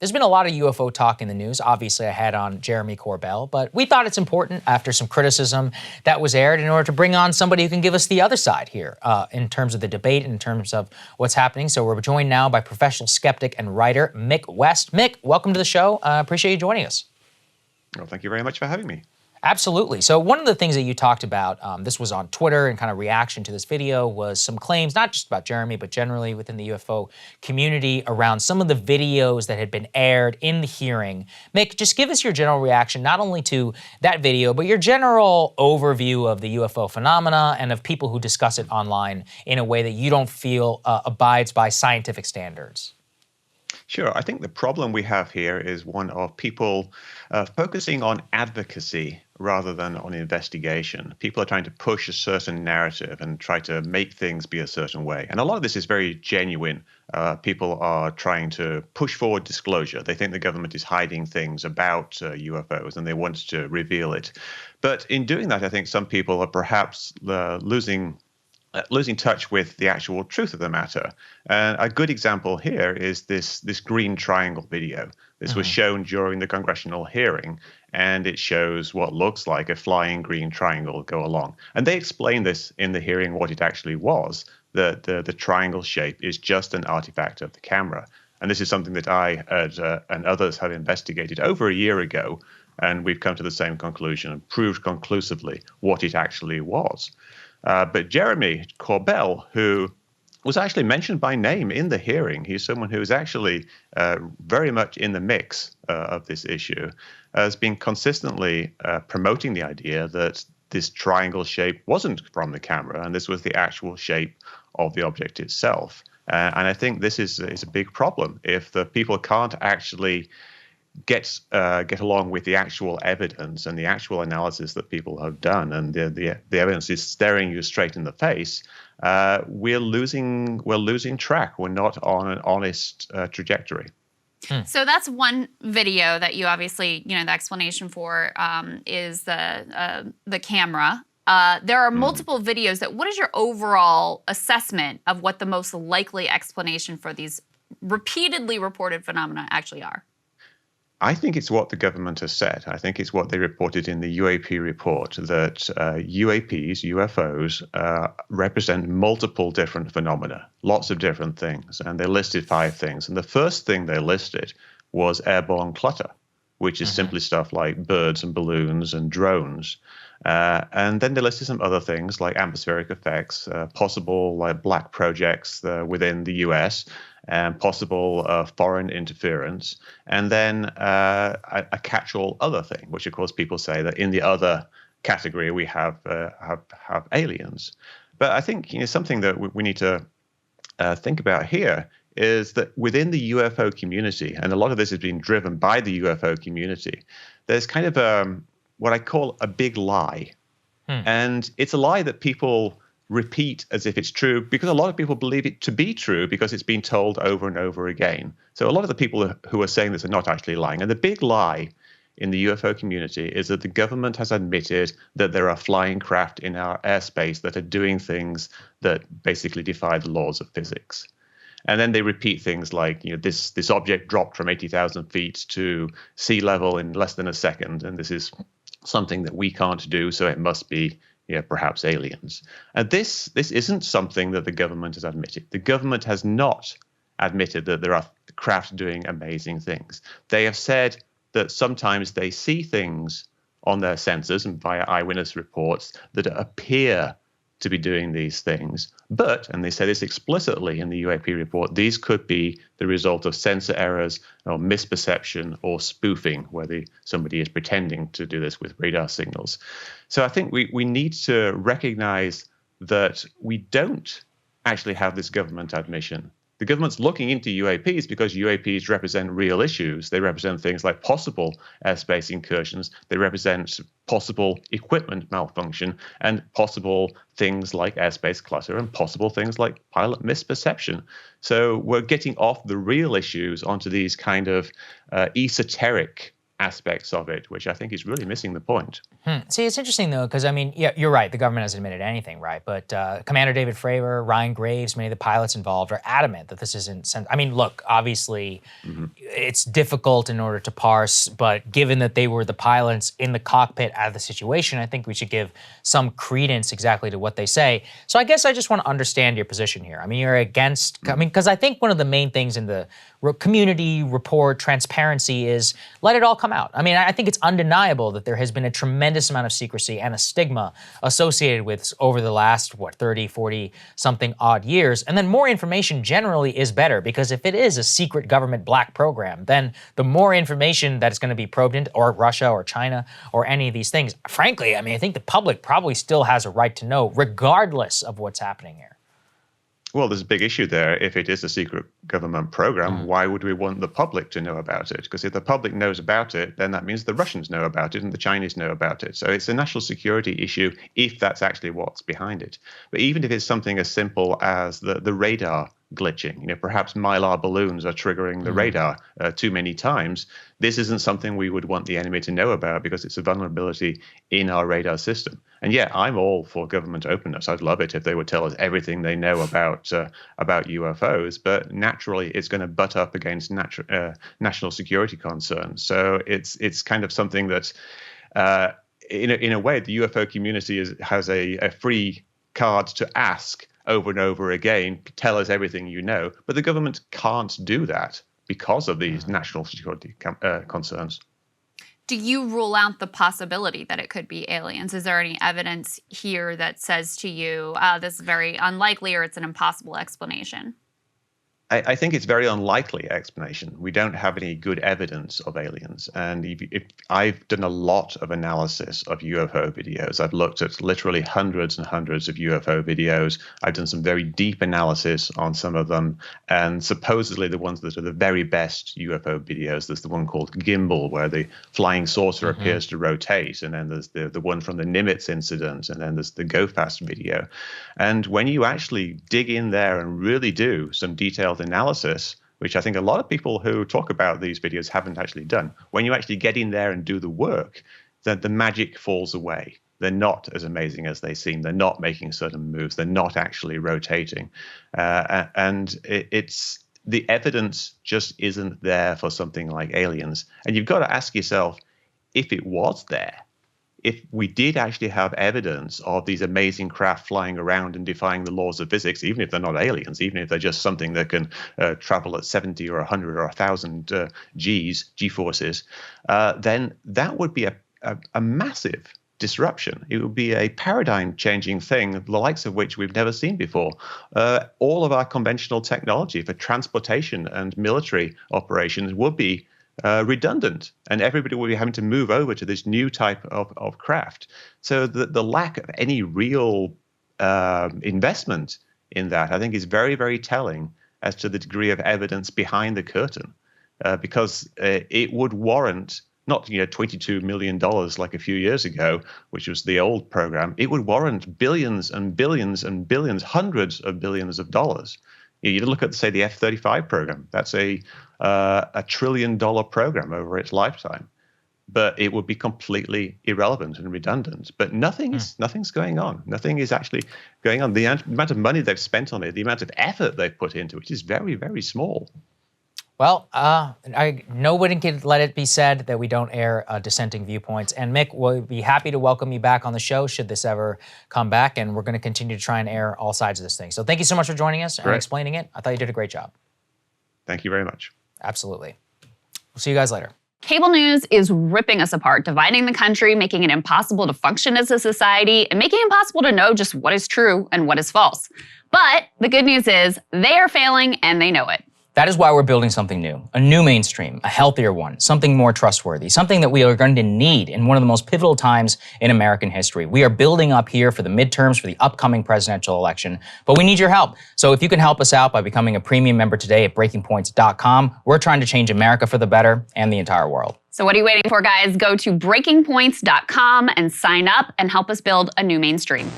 There's been a lot of UFO talk in the news. Obviously, I had on Jeremy Corbell, but we thought it's important after some criticism that was aired in order to bring on somebody who can give us the other side here in terms of the debate, in terms of what's happening. So we're joined now by professional skeptic and writer Mick West. Mick, welcome to the show. Appreciate you joining us. Well, thank you very much for having me. Absolutely. So one of the things that you talked about, this was on Twitter and kind of reaction to this video, was some claims, not just about Jeremy, but generally within the UFO community around some of the videos that had been aired in the hearing. Mick, just give us your general reaction, not only to that video, but your general overview of the UFO phenomena and of people who discuss it online in a way that you don't feel abides by scientific standards. Sure. I think the problem we have here is one of people focusing on advocacy rather than on investigation. People are trying to push a certain narrative and try to make things be a certain way. And a lot of this is very genuine. People are trying to push forward disclosure. They think the government is hiding things about UFOs and they want to reveal it. But in doing that, I think some people are perhaps losing touch with the actual truth of the matter. And a good example here is this green triangle video. This was shown during the Congressional hearing, and it shows what looks like a flying green triangle go along. And they explained this in the hearing, what it actually was, that the triangle shape is just an artifact of the camera. And this is something that I and others have investigated over a year ago, and we've come to the same conclusion and proved conclusively what it actually was. But Jeremy Corbell, who was actually mentioned by name in the hearing, he's someone who is actually very much in the mix of this issue, has been consistently promoting the idea that this triangle shape wasn't from the camera, and this was the actual shape of the object itself. And I think this is a big problem. If the people can't actually get along with the actual evidence and the actual analysis that people have done, and the evidence is staring you straight in the face, we're losing track. We're not on an honest trajectory. So that's one video that you obviously, the explanation for is the camera. There are multiple videos. What is your overall assessment of what the most likely explanation for these repeatedly reported phenomena actually are? I think it's what the government has said. I think it's what they reported in the UAP report, that UFOs, represent multiple different phenomena, lots of different things. And they listed 5 things. And the first thing they listed was airborne clutter, which is simply stuff like birds and balloons and drones. And then they listed some other things like atmospheric effects, possible like black projects within the US, and possible foreign interference, and then a catch-all other thing, which of course people say that in the other category we have aliens. But I think something that we need to think about here is that within the UFO community, and a lot of this has been driven by the UFO community, there's kind of what I call a big lie. And it's a lie that people repeat as if it's true because a lot of people believe it to be true because it's been told over and over again. So a lot of the people who are saying this are not actually lying. And the big lie in the UFO community is that the government has admitted that there are flying craft in our airspace that are doing things that basically defy the laws of physics. And then they repeat things like, this object dropped from 80,000 feet to sea level in less than a second, and this is something that we can't do, so it must be perhaps aliens. And this isn't something that the government has admitted. The government has not admitted that there are craft doing amazing things. They have said that sometimes they see things on their sensors and via eyewitness reports that appear to be doing these things. But, and they say this explicitly in the UAP report, these could be the result of sensor errors or misperception or spoofing, where somebody is pretending to do this with radar signals. So I think we need to recognize that we don't actually have this government admission. The government's looking into UAPs because UAPs represent real issues. They represent things like possible airspace incursions. They represent possible equipment malfunction and possible things like airspace clutter and possible things like pilot misperception. So we're getting off the real issues onto these kind of esoteric aspects of it, which I think is really missing the point. See, it's interesting though, because I mean, yeah, you're right. The government hasn't admitted anything, right? But Commander David Fravor, Ryan Graves, many of the pilots involved are adamant that this isn't. I mean, look, obviously, it's difficult in order to parse, but given that they were the pilots in the cockpit of the situation, I think we should give some credence exactly to what they say. So I guess I just want to understand your position here. I mean, you're against. I mean, because I think one of the main things in the community report transparency is let it all come out. I mean, I think it's undeniable that there has been a tremendous amount of secrecy and a stigma associated with over the last, 30, 40 something odd years. And then more information generally is better, because if it is a secret government black program, then the more information that is going to be probed into, or Russia or China or any of these things, frankly, I mean, I think the public probably still has a right to know regardless of what's happening here. Well, there's a big issue there. If it is a secret government program, why would we want the public to know about it? Because if the public knows about it, then that means the Russians know about it and the Chinese know about it. So it's a national security issue if that's actually what's behind it. But even if it's something as simple as the radar glitching, perhaps Mylar balloons are triggering the radar too many times, this isn't something we would want the enemy to know about because it's a vulnerability in our radar system. And yeah, I'm all for government openness. I'd love it if they would tell us everything they know about UFOs, but naturally it's going to butt up against national security concerns. So it's kind of something that, in a way, the UFO community has a free card to ask over and over again, tell us everything you know, but the government can't do that because of these national security concerns. Do you rule out the possibility that it could be aliens? Is there any evidence here that says to you, this is very unlikely or it's an impossible explanation? I think it's very unlikely explanation. We don't have any good evidence of aliens. And if I've done a lot of analysis of UFO videos. I've looked at literally hundreds and hundreds of UFO videos. I've done some very deep analysis on some of them. And supposedly the ones that are the very best UFO videos, there's the one called Gimbal, where the flying saucer appears to rotate. And then there's the one from the Nimitz incident. And then there's the Go Fast video. And when you actually dig in there and really do some detailed analysis, which I think a lot of people who talk about these videos haven't actually done. When you actually get in there and do the work, then the magic falls away. They're not as amazing as they seem. They're not making certain moves. They're not actually rotating. And it's the evidence just isn't there for something like aliens. And you've got to ask yourself, if it was there, if we did actually have evidence of these amazing craft flying around and defying the laws of physics, even if they're not aliens, even if they're just something that can travel at 70 or 100 or 1,000 G-forces, then that would be a massive disruption. It would be a paradigm-changing thing, the likes of which we've never seen before. All of our conventional technology for transportation and military operations would be redundant, and everybody will be having to move over to this new type of craft. So the lack of any real investment in that, I think, is very, very telling as to the degree of evidence behind the curtain, because it would warrant not $22 million like a few years ago, which was the old program. It would warrant billions and billions and billions, hundreds of billions of dollars. You look at, say, the F-35 program. That's a $1 trillion program over its lifetime, but it would be completely irrelevant and redundant. But nothing's going on. Nothing is actually going on. The amount of money they've spent on it, the amount of effort they've put into it is very, very small. Well, nobody can let it be said that we don't air dissenting viewpoints. And Mick, we'll be happy to welcome you back on the show should this ever come back. And we're going to continue to try and air all sides of this thing. So thank you so much for joining us and explaining it. I thought you did a great job. Thank you very much. Absolutely. We'll see you guys later. Cable news is ripping us apart, dividing the country, making it impossible to function as a society, and making it impossible to know just what is true and what is false. But the good news is they are failing and they know it. That is why we're building something new, a new mainstream, a healthier one, something more trustworthy, something that we are going to need in one of the most pivotal times in American history. We are building up here for the midterms, for the upcoming presidential election, but we need your help. So if you can help us out by becoming a premium member today at breakingpoints.com, we're trying to change America for the better and the entire world. So what are you waiting for, guys? Go to breakingpoints.com and sign up and help us build a new mainstream.